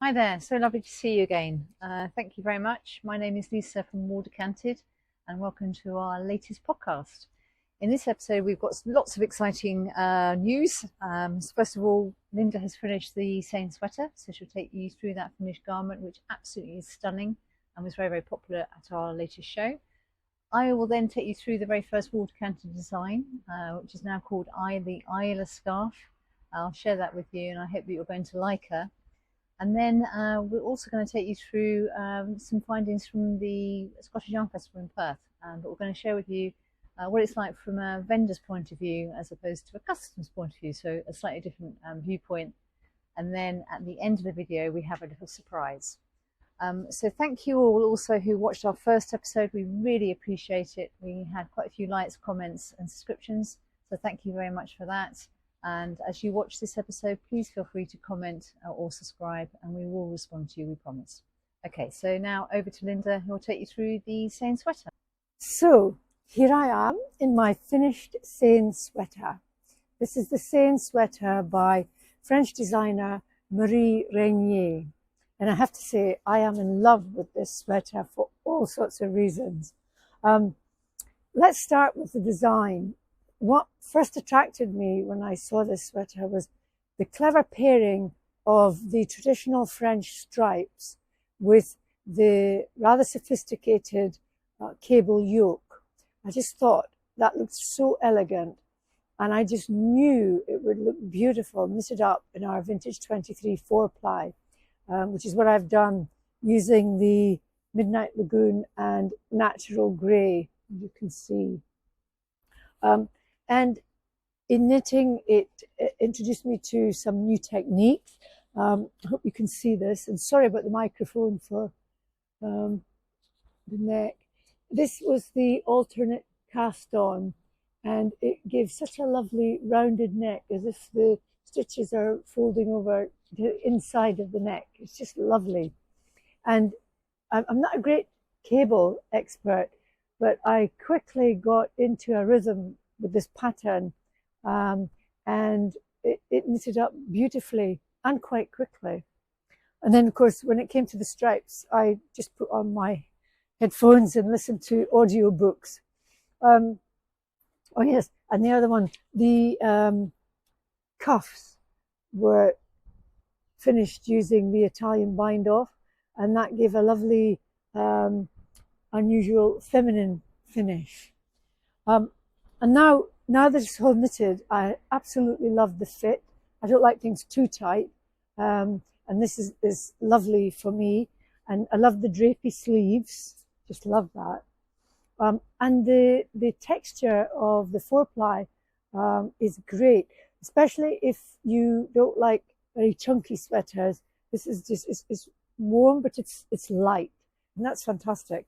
Hi there, so lovely to see you again. Thank you very much. My name is Lisa from Decanted, and welcome to our latest podcast. In this episode, we've got lots of exciting news. First of all, Linda has finished the Seine sweater, so she'll take you through that finished garment, which absolutely is stunning and was very, very popular at our latest show. I will then take you through the very first Decanted design, which is now called the Isla scarf. I'll share that with you, and I hope that you're going to like her. And then we're also going to take you through some findings from the Scottish Yarn Festival in Perth. But we're going to share with you what it's like from a vendor's point of view as opposed to a customer's point of view, so a slightly different viewpoint. And then at the end of the video, we have a little surprise. So thank you all also who watched our first episode. We really appreciate it. We had quite a few likes, comments and subscriptions. So thank you very much for that. And as you watch this episode, please feel free to comment or subscribe, and we will respond to you, we promise. Okay, so now over to Linda, who will take you through the Seine sweater. So here I am in my finished Seine sweater. This is the Seine sweater by French designer Marie Régnier. And I have to say, I am in love with this sweater for all sorts of reasons. Let's start with the design. What first attracted me when I saw this sweater was the clever pairing of the traditional French stripes with the rather sophisticated cable yoke. I just thought that looked so elegant, and I just knew it would look beautiful knitted up in our vintage 23 4-ply, which is what I've done using the Midnight Lagoon and Natural Grey, you can see. And in knitting, it introduced me to some new techniques. I hope you can see this. And sorry about the microphone for the neck. This was the alternate cast on, and it gives such a lovely rounded neck, as if the stitches are folding over the inside of the neck. It's just lovely. And I'm not a great cable expert, but I quickly got into a rhythm with this pattern, and it knitted up beautifully and quite quickly. And then, of course, when it came to the stripes, I just put on my headphones and listened to audio books. Oh yes, and the other one, the cuffs were finished using the Italian bind off, and that gave a lovely unusual feminine finish. And now that it's all knitted, I absolutely love the fit. I don't like things too tight, and this is lovely for me. And I love the drapey sleeves, just love that. And the texture of the 4-ply is great, especially if you don't like very chunky sweaters. This is just it's warm, but it's light, and that's fantastic.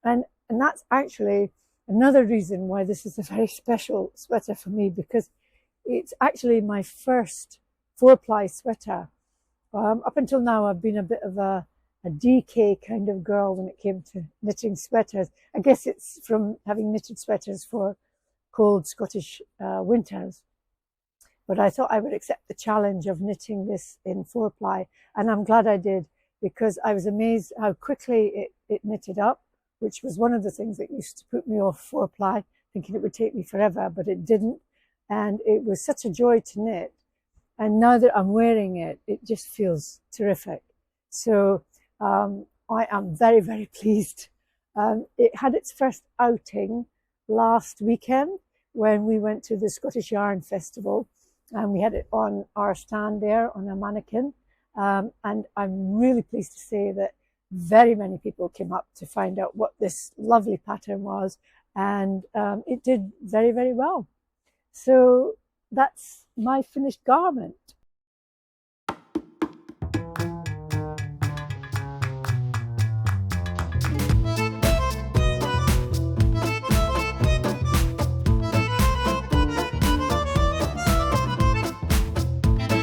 And that's actually another reason why this is a very special sweater for me, because it's actually my first 4-ply sweater. Up until now, I've been a bit of a DK kind of girl when it came to knitting sweaters. I guess it's from having knitted sweaters for cold Scottish winters. But I thought I would accept the challenge of knitting this in 4-ply, and I'm glad I did, because I was amazed how quickly it knitted up, which was one of the things that used to put me off 4-ply, thinking it would take me forever, but it didn't. And it was such a joy to knit. And now that I'm wearing it, it just feels terrific. So I am very, very pleased. It had its first outing last weekend when we went to the Scottish Yarn Festival, and we had it on our stand there on a mannequin. And I'm really pleased to say that very many people came up to find out what this lovely pattern was, and it did very, very well. So that's my finished garment.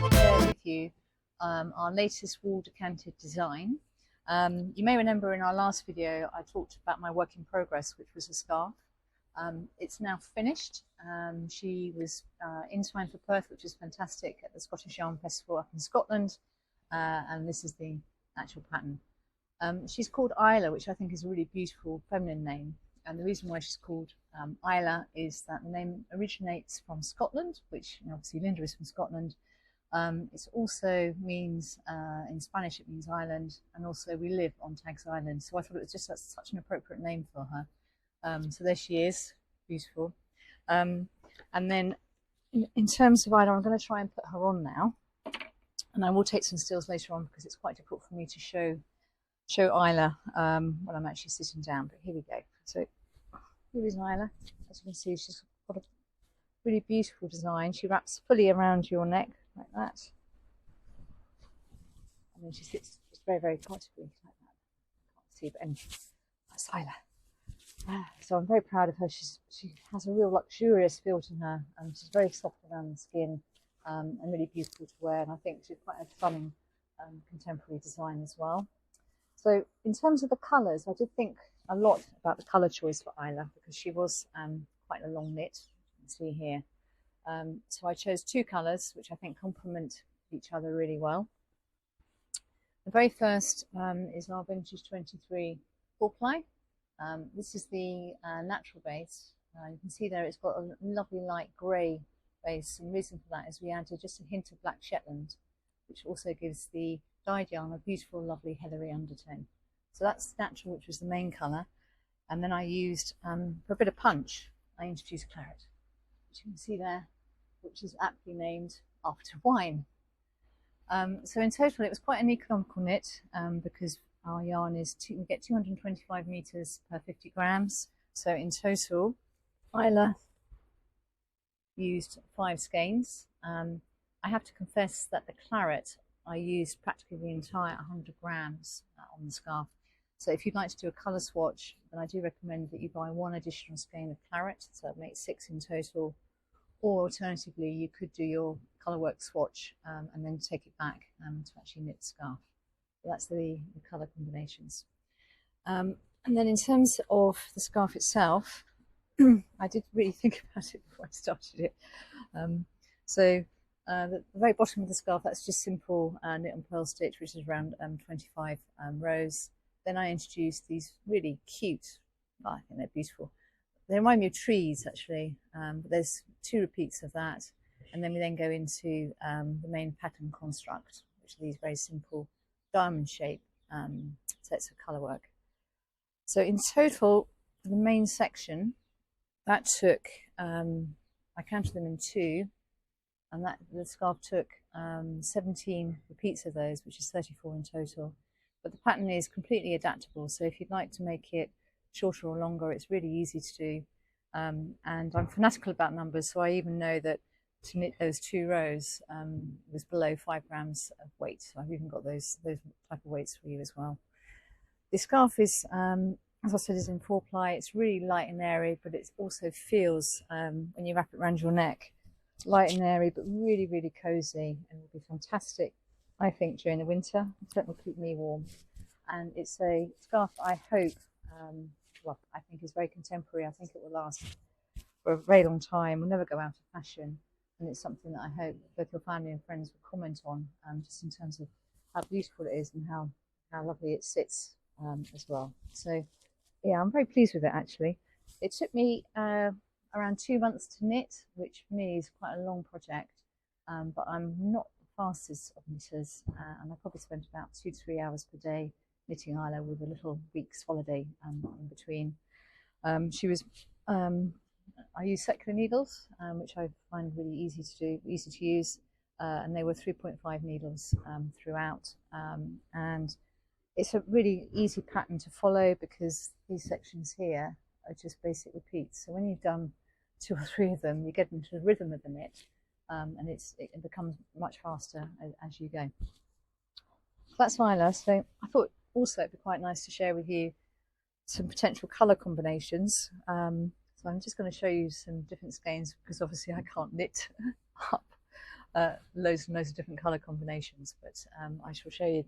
Share with you our latest decanted design. You may remember in our last video I talked about my work in progress, which was a scarf. It's now finished. She was in time for Perth, which is fantastic, at the Scottish Yarn Festival up in Scotland. and this is the actual pattern. She's called Isla, which I think is a really beautiful feminine name. And the reason why she's called Isla is that the name originates from Scotland, which obviously Linda is from Scotland. It also means, in Spanish, it means island, and also we live on Tags Island. So I thought it was just such an appropriate name for her. So there she is, beautiful. And then in terms of Isla, I'm going to try and put her on now. And I will take some stills later on because it's quite difficult for me to show Isla when I'm actually sitting down. But here we go. So here is Isla. As you can see, she's got a really beautiful design. She wraps fully around your neck like that, and then she sits just very, very comfortably like that. Can't see, but anyway, that's Isla. So I'm very proud of her. She has a real luxurious feel to her, and she's very soft around the skin, and really beautiful to wear. And I think she's quite a stunning contemporary design as well. So in terms of the colours, I did think a lot about the colour choice for Isla because she was quite a long knit, you can see here. So I chose two colours which I think complement each other really well. The very first is our Vintage 23 4-ply. This is the natural base. You can see there it's got a lovely light grey base, and the reason for that is we added just a hint of black Shetland, which also gives the dyed yarn a beautiful, lovely heathery undertone. So that's natural, which was the main colour. And then I used, for a bit of punch, I introduced claret, which you can see there, which is aptly named after wine. So in total, it was quite an economical knit because our yarn is, we get 225 metres per 50 grams. So in total, Isla used 5 skeins. I have to confess that the claret, I used practically the entire 100 grams on the scarf. So if you'd like to do a colour swatch, then I do recommend that you buy 1 additional skein of claret, so that makes 6 in total. Or alternatively, you could do your colour work swatch and then take it back to actually knit the scarf. So that's the colour combinations. And then in terms of the scarf itself, I did really think about it before I started it. The very bottom of the scarf, that's just simple knit and purl stitch, which is around 25 rows. Then I introduced these really cute, I think they're beautiful. They remind me of trees actually, but there's 2 repeats of that. And then we then go into the main pattern construct, which are these very simple diamond shape sets of colour work. So in total, the main section, that took, I counted them in 2, and that the scarf took 17 repeats of those, which is 34 in total. But the pattern is completely adaptable, so if you'd like to make it shorter or longer, it's really easy to do. And I'm fanatical about numbers, so I even know that to knit those 2 rows was below 5 grams of weight. So I've even got those type of weights for you as well. The scarf is, as I said, is in 4-ply. It's really light and airy, but it also feels, when you wrap it around your neck, light and airy, but really, really cozy, and will be fantastic, I think, during the winter. It certainly keep me warm. And it's a scarf I hope, well, I think is very contemporary. I think it will last for a very long time, will never go out of fashion. And it's something that I hope both your family and friends will comment on, just in terms of how beautiful it is and how lovely it sits as well. So yeah, I'm very pleased with it actually. It took me around 2 months to knit, which for me is quite a long project, but I'm not the fastest of knitters, and I probably spent about 2 to 3 hours per day knitting Isla with a little week's holiday in between. I use secular needles, which I find really easy to do, easy to use, and they were 3.5 needles throughout, and it's a really easy pattern to follow because these sections here are just basic repeats. So when you've done 2 or 3 of them, you get into the rhythm of the knit, and it becomes much faster as you go. So that's Isla. So I thought also it'd be quite nice to share with you some potential colour combinations. So I'm just going to show you some different skeins because obviously I can't knit up loads and loads of different colour combinations, but I shall show you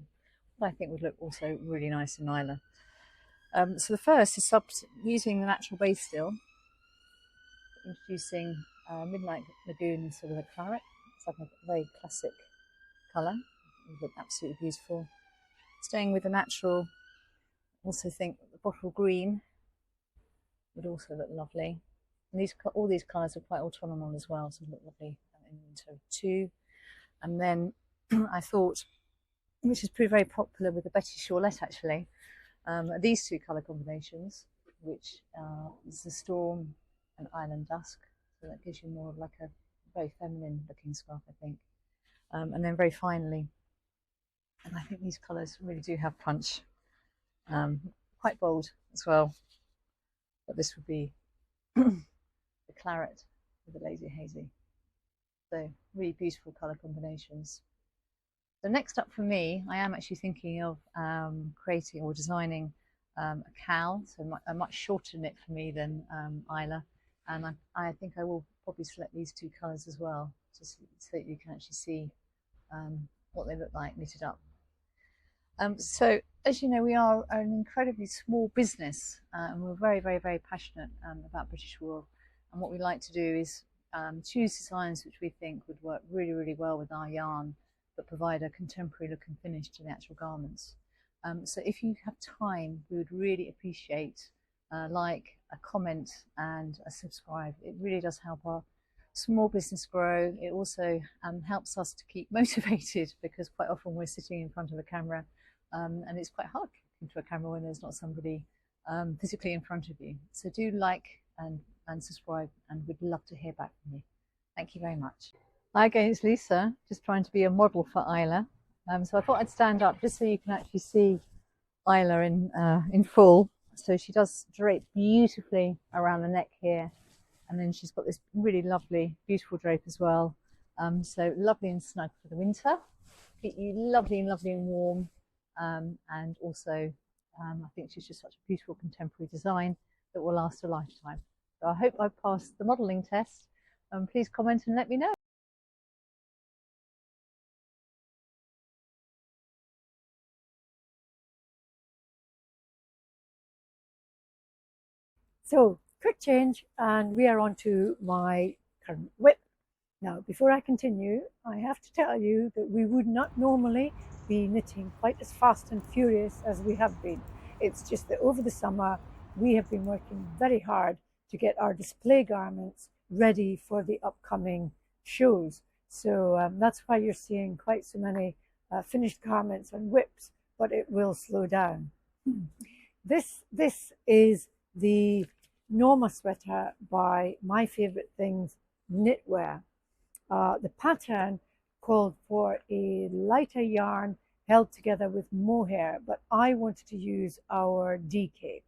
what I think would look also really nice in Isla. So the first is using the natural base still, introducing Midnight Lagoon, sort of a claret. It's like a very classic colour. would look absolutely beautiful. Staying with the natural, also think the bottle green would also look lovely. And all these colours are quite autumnal as well, so look lovely in winter too. And then I thought, which has proved very popular with the Betty Shawlette actually, these two colour combinations, which is the Storm and Island Dusk. So that gives you more of like a very feminine looking scarf, I think. And then very finally, and I think these colours really do have punch, quite bold as well. But this would be the claret with the lazy hazy. So really beautiful colour combinations. So next up for me, I am actually thinking of creating or designing a cowl, so a much shorter knit for me than Isla, and I think I will probably select these two colours as well, just so that you can actually see what they look like knitted up. So as you know, we are an incredibly small business, and we're very, very, very passionate about British wool. And what we like to do is choose designs which we think would work really, really well with our yarn, but provide a contemporary look and finish to the actual garments. So if you have time, we would really appreciate a like, a comment, and a subscribe. It really does help our small business grow. It also helps us to keep motivated, because quite often we're sitting in front of a camera and it's quite hard looking to a camera when there's not somebody physically in front of you. So do like and subscribe, and we'd love to hear back from you. Thank you very much. Hi again, it's Lisa, just trying to be a model for Isla. So I thought I'd stand up just so you can actually see Isla in full. So she does drape beautifully around the neck here, and then she's got this really lovely, beautiful drape as well. So lovely and snug for the winter, keep you lovely and warm, and also I think she's just such a beautiful contemporary design that will last a lifetime. So I hope I've passed the modelling test. Please comment and let me know. So, quick change, and we are on to my current whip. Now, before I continue, I have to tell you that we would not normally be knitting quite as fast and furious as we have been. It's just that over the summer, we have been working very hard to get our display garments ready for the upcoming shows. So that's why you're seeing quite so many finished garments and whips, but it will slow down. This is the Norma sweater by My Favorite Things Knitwear. The pattern called for a lighter yarn held together with mohair, but I wanted to use our DK.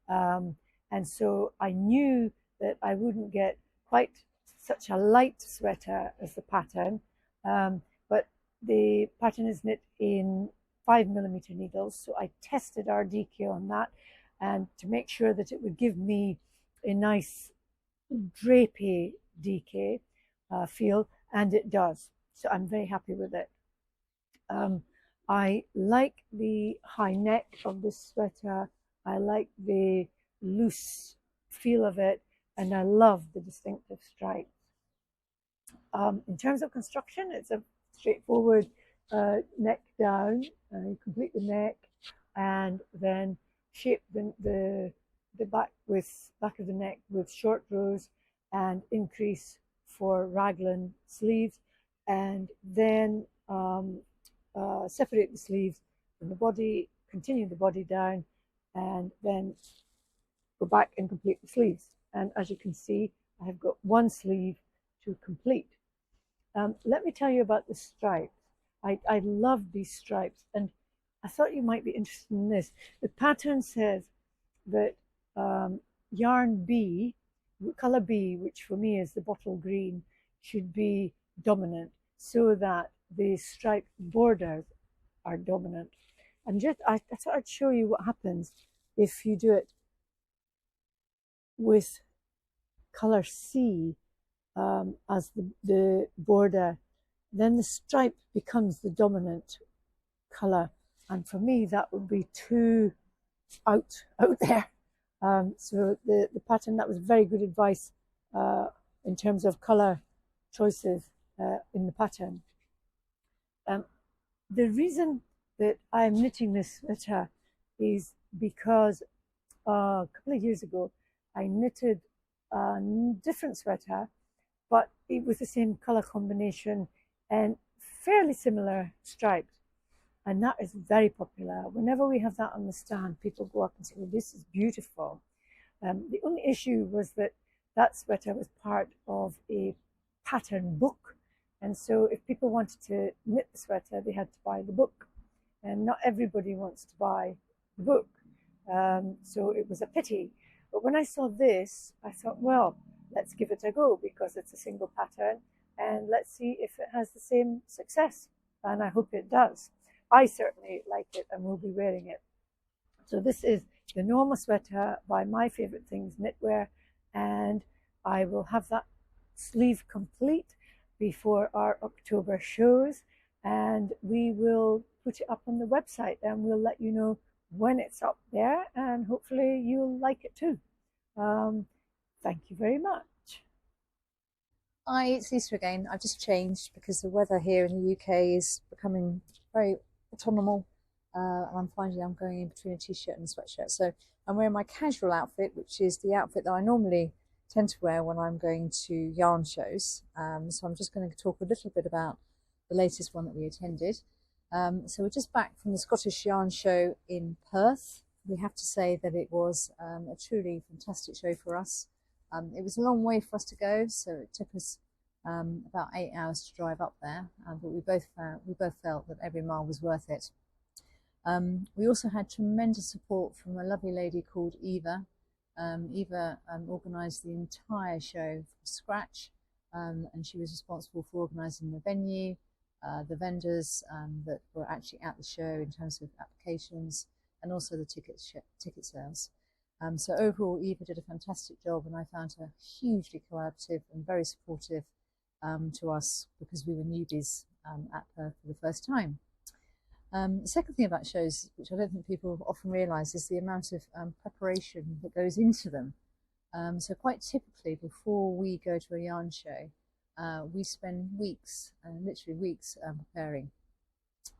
And so I knew that I wouldn't get quite such a light sweater as the pattern, but the pattern is knit in 5mm needles. So I tested our DK on that, and to make sure that it would give me a nice drapey DK feel, and it does. So I'm very happy with it. I like the high neck of this sweater. I like the loose feel of it, and I love the distinctive stripes. In terms of construction, it's a straightforward neck down. You complete the neck, and then shape the back of the neck with short rows and increase for raglan sleeves, and then separate the sleeves from the body, continue the body down, and then go back and complete the sleeves. And as you can see, I have got one sleeve to complete. Let me tell you about the stripes. I love these stripes, and I thought you might be interested in this. The pattern says that yarn B, color B, which for me is the bottle green, should be dominant, so that the striped borders are dominant. And just I thought I'd show you what happens if you do it with color C as the border. Then the stripe becomes the dominant color, and for me that would be too out there. So the pattern, that was very good advice in terms of color choices in the pattern. the reason that I'm knitting this sweater is because a couple of years ago I knitted a different sweater, but it was the same color combination and fairly similar stripes. And that is very popular. Whenever we have that on the stand, people go up and say, well, this is beautiful. The only issue was that that sweater was part of a pattern book. And so if people wanted to knit the sweater, they had to buy the book. And not everybody wants to buy the book. So it was a pity. But when I saw this, I thought, well, let's give it a go because it's a single pattern. And let's see if it has the same success. And I hope it does. I certainly like it and will be wearing it. So this is the Norma sweater by My Favorite Things Knitwear, and I will have that sleeve complete before our October shows, and we will put it up on the website and we'll let you know when it's up there, and hopefully you'll like it too. Thank you very much. Hi, it's Lisa again. I've just changed because the weather here in the UK is becoming very autumnal, and I'm finding I'm going in between a t-shirt and a sweatshirt. So I'm wearing my casual outfit, which is the outfit that I normally tend to wear when I'm going to yarn shows. So I'm just going to talk a little bit about the latest one that we attended. So we're just back from the Scottish Yarn Show in Perth. We have to say that it was a truly fantastic show for us. It was a long way for us to go, so it took us about 8 hours to drive up there, but we both felt that every mile was worth it. We also had tremendous support from a lovely lady called Eva. Eva organised the entire show from scratch, and she was responsible for organising the venue, the vendors that were actually at the show in terms of applications, and also the ticket sales. So overall, Eva did a fantastic job, and I found her hugely collaborative and very supportive to us because we were newbies at Perth for the first time. The second thing about shows, which I don't think people often realise, is the amount of preparation that goes into them. So quite typically, before we go to a yarn show, we spend weeks, literally weeks, preparing.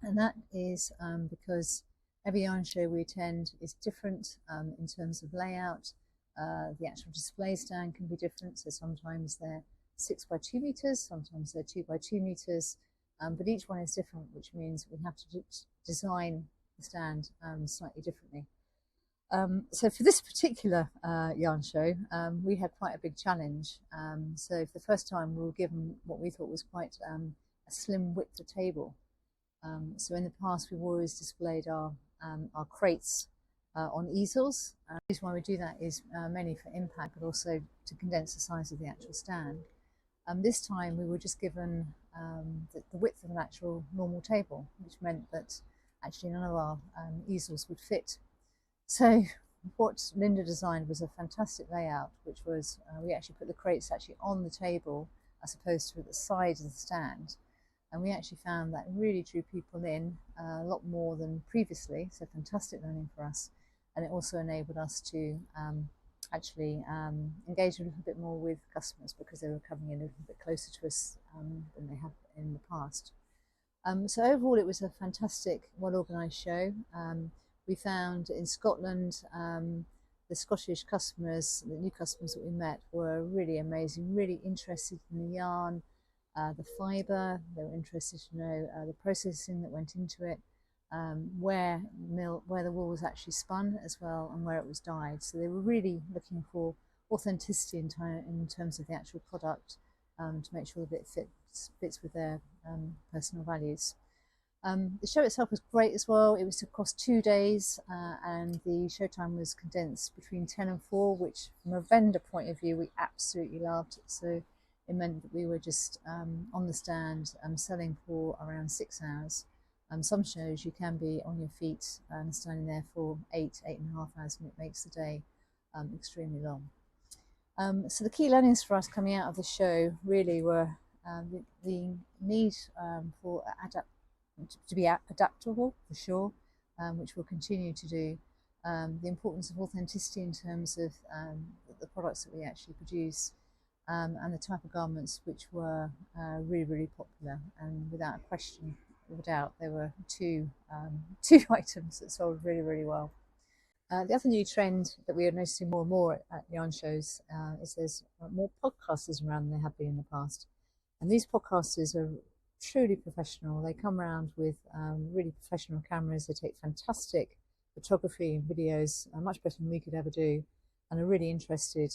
And that is because every yarn show we attend is different in terms of layout. The actual display stand can be different, so sometimes they're 6 by 2 meters, sometimes they're 2 by 2 meters, but each one is different, which means we have to design the stand slightly differently. So for this particular yarn show, we had quite a big challenge. So for the first time, we were given what we thought was quite a slim width of table. So in the past, we've always displayed our crates on easels. The reason why we do that is mainly for impact, but also to condense the size of the actual stand. This time we were just given the width of an actual normal table, which meant that actually none of our easels would fit. So what Linda designed was a fantastic layout, which was we actually put the crates actually on the table as opposed to at the side of the stand. And we actually found that really drew people in a lot more than previously, so fantastic learning for us. And it also enabled us to actually engage a little bit more with customers because they were coming in a little bit closer to us than they have in the past. So overall, it was a fantastic, well-organised show. We found in Scotland, the Scottish customers, the new customers that we met were really amazing, really interested in the yarn, the fibre. They were interested to know the processing that went into it, where the wool was actually spun as well, and where it was dyed. So they were really looking for authenticity in terms of the actual product to make sure that it fits with their personal values. The show itself was great as well. It was across 2 days, and the showtime was condensed between 10 and 4, which from a vendor point of view, we absolutely loved. So it meant that we were just on the stand selling for around 6 hours. Some shows you can be on your feet and standing there for 8.5 hours, and it makes the day extremely long. So the key learnings for us coming out of the show really were the need to be adaptable, for sure, which we'll continue to do. The importance of authenticity in terms of the products that we actually produce, and the type of garments which were really, really popular, and without a question, without, there were two items that sold really, really well. The other new trend that we are noticing more and more at yarn shows is there's more podcasters around than there have been in the past. And these podcasters are truly professional. They come around with really professional cameras. They take fantastic photography and videos, much better than we could ever do, and are really interested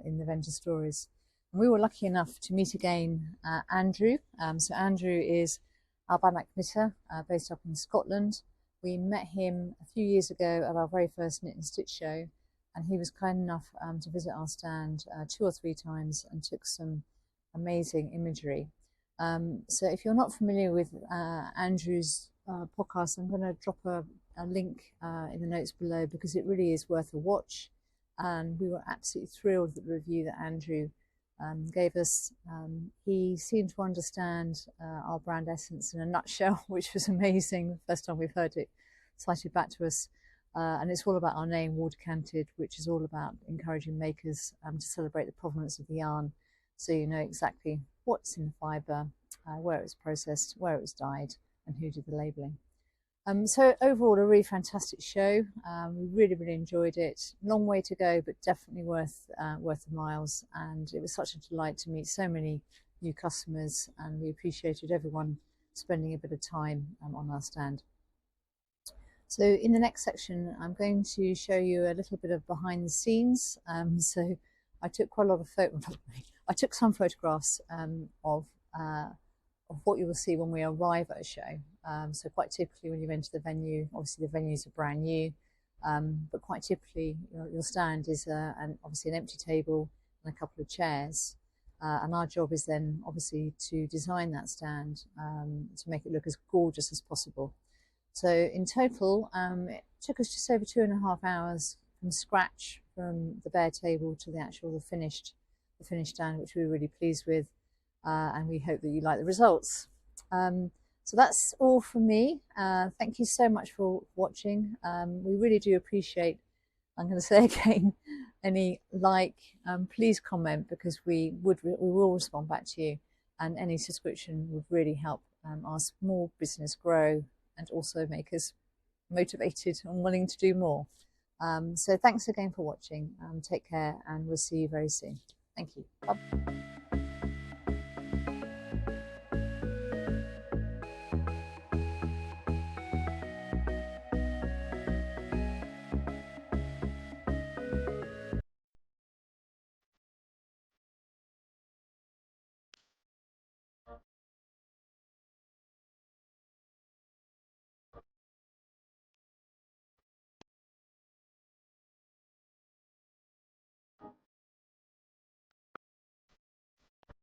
in the vendor stories. And we were lucky enough to meet again Andrew. So Andrew is our Bannock knitter based up in Scotland. We met him a few years ago at our very first Knit and Stitch show, and he was kind enough to visit our stand 2 or 3 times and took some amazing imagery. So if you're not familiar with Andrew's podcast, I'm going to drop a link in the notes below, because it really is worth a watch. And we were absolutely thrilled with the review that Andrew gave us. He seemed to understand our brand essence in a nutshell, which was amazing. The first time we've heard it cited back to us. And it's all about our name, Decanted, which is all about encouraging makers to celebrate the provenance of the yarn, so you know exactly what's in the fibre, where it was processed, where it was dyed, and who did the labelling. So overall, a really fantastic show. We really, really enjoyed it. Long way to go, but definitely worth the miles. And it was such a delight to meet so many new customers, and we appreciated everyone spending a bit of time on our stand. So in the next section, I'm going to show you a little bit of behind the scenes. So I took quite a lot of I took some photographs of what you will see when we arrive at a show. So quite typically when you enter the venue, obviously the venues are brand new, but quite typically your stand is obviously an empty table and a couple of chairs. And our job is then obviously to design that stand to make it look as gorgeous as possible. So in total, it took us just over 2.5 hours from scratch, from the bare table to the finished stand, which we were really pleased with. And we hope that you like the results. So that's all from me. Thank you so much for watching. We really do appreciate, I'm going to say again, any please comment, because we will respond back to you, and any subscription would really help our small business grow and also make us motivated and willing to do more. So thanks again for watching. Take care, and we'll see you very soon. Thank you. Bye.